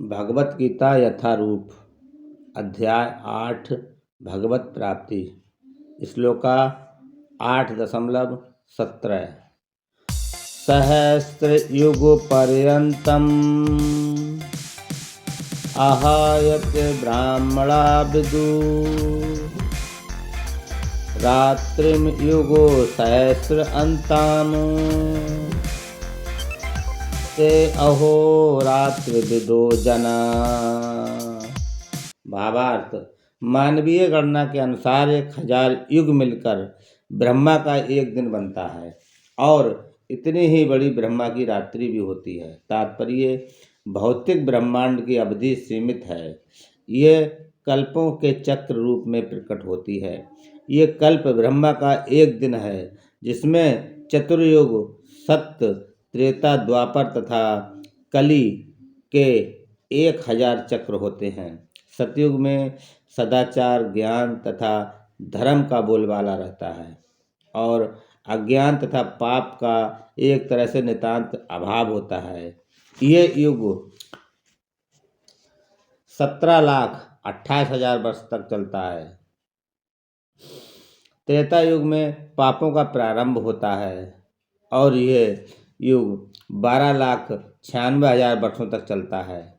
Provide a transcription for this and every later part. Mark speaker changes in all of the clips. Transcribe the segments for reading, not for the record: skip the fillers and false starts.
Speaker 1: भगवत गीता यथारूप अध्याय 8 भगवत प्राप्ति श्लोका 8.17 सहस्रयुगपर्यन्तम् आहायते ब्राह्मणा विदु रात्रिम युगो सहस्र अंताम ते अहोरात्र विदो जना। भावार्थ, मानवीय गणना के अनुसार 1000 युग मिलकर ब्रह्मा का एक दिन बनता है और इतनी ही बड़ी ब्रह्मा की रात्रि भी होती है। तात्पर्य, भौतिक ब्रह्मांड की अवधि सीमित है। ये कल्पों के चक्र रूप में प्रकट होती है। ये कल्प ब्रह्मा का एक दिन है, जिसमें चतुर्युग सत्य, त्रेता, द्वापर तथा कली के 1000 चक्र होते हैं। सतयुग में सदाचार, ज्ञान तथा धर्म का बोलबाला रहता है और अज्ञान तथा पाप का एक तरह से नितांत अभाव होता है। ये युग 17,28,000 वर्ष तक चलता है। त्रेता युग में पापों का प्रारंभ होता है और यह युग 12,96,000 वर्षों तक चलता है।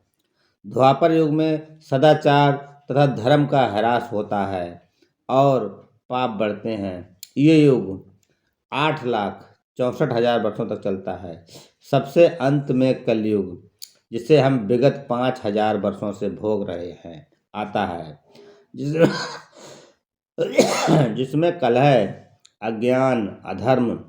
Speaker 1: द्वापर युग में सदाचार तथा धर्म का ह्रास होता है और पाप बढ़ते हैं। ये युग 8,64,000 वर्षों तक चलता है। सबसे अंत में कलयुग, जिसे हम विगत 5,000 वर्षों से भोग रहे हैं, आता है, जिसमें कलह, अज्ञान, अधर्म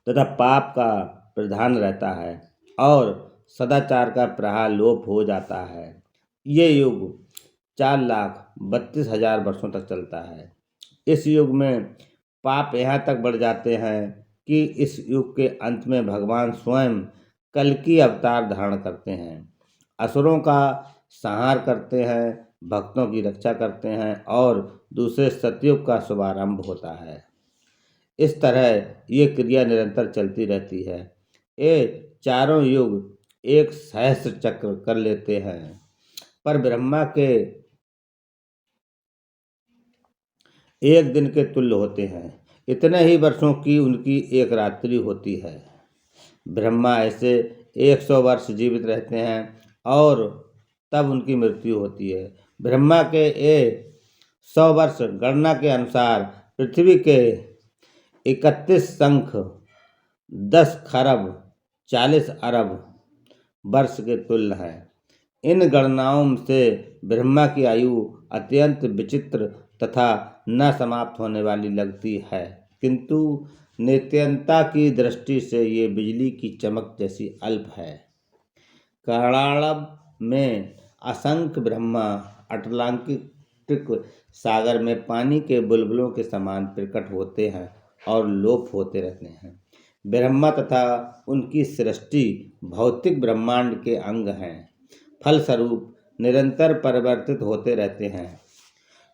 Speaker 1: तथा पाप का प्रधान रहता है और सदाचार का प्रहालोप हो जाता है। ये युग 4,32,000 वर्षों तक चलता है। इस युग में पाप यहाँ तक बढ़ जाते हैं कि इस युग के अंत में भगवान स्वयं कल्कि अवतार धारण करते हैं, असुरों का संहार करते हैं, भक्तों की रक्षा करते हैं और दूसरे सतयुग का शुभारंभ होता है। इस तरह ये क्रिया निरंतर चलती रहती है। ये चारों युग एक सहस्र चक्र कर लेते हैं, पर ब्रह्मा के एक दिन के तुल्य होते हैं। इतने ही वर्षों की उनकी एक रात्रि होती है। ब्रह्मा ऐसे 100 वर्ष जीवित रहते हैं और तब उनकी मृत्यु होती है। ब्रह्मा के 100 वर्ष गणना के अनुसार पृथ्वी के 31 शंख 10 खरब 40 अरब वर्ष के तुल्य है। इन गणनाओं से ब्रह्मा की आयु अत्यंत विचित्र तथा न समाप्त होने वाली लगती है, किंतु नित्यंता की दृष्टि से ये बिजली की चमक जैसी अल्प है। कर्णाळव में असंख्य ब्रह्मा अटलांटिक सागर में पानी के बुलबुलों के समान प्रकट होते हैं और लोप होते रहते हैं। ब्रह्मा तथा उनकी सृष्टि भौतिक ब्रह्मांड के अंग हैं, फलस्वरूप निरंतर परिवर्तित होते रहते हैं।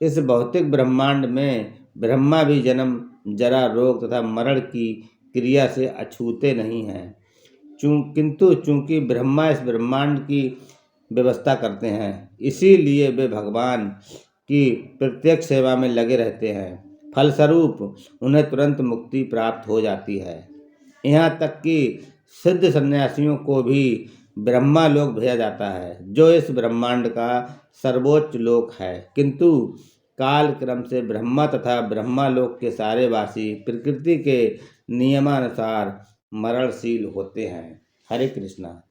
Speaker 1: इस भौतिक ब्रह्मांड में ब्रह्मा भी जन्म, जरा, रोग तथा मरण की क्रिया से अछूते नहीं हैं, किंतु चूंकि ब्रह्मा इस ब्रह्मांड की व्यवस्था करते हैं, इसीलिए वे भगवान की प्रत्येक सेवा में लगे रहते हैं। फलस्वरूप उन्हें तुरंत मुक्ति प्राप्त हो जाती है। यहाँ तक कि सिद्ध सन्यासियों को भी ब्रह्मा लोक भेजा जाता है, जो इस ब्रह्मांड का सर्वोच्च लोक है, किंतु काल क्रम से ब्रह्मा तथा ब्रह्मालोक के सारे वासी प्रकृति के नियमानुसार मरणशील होते हैं। हरे कृष्णा।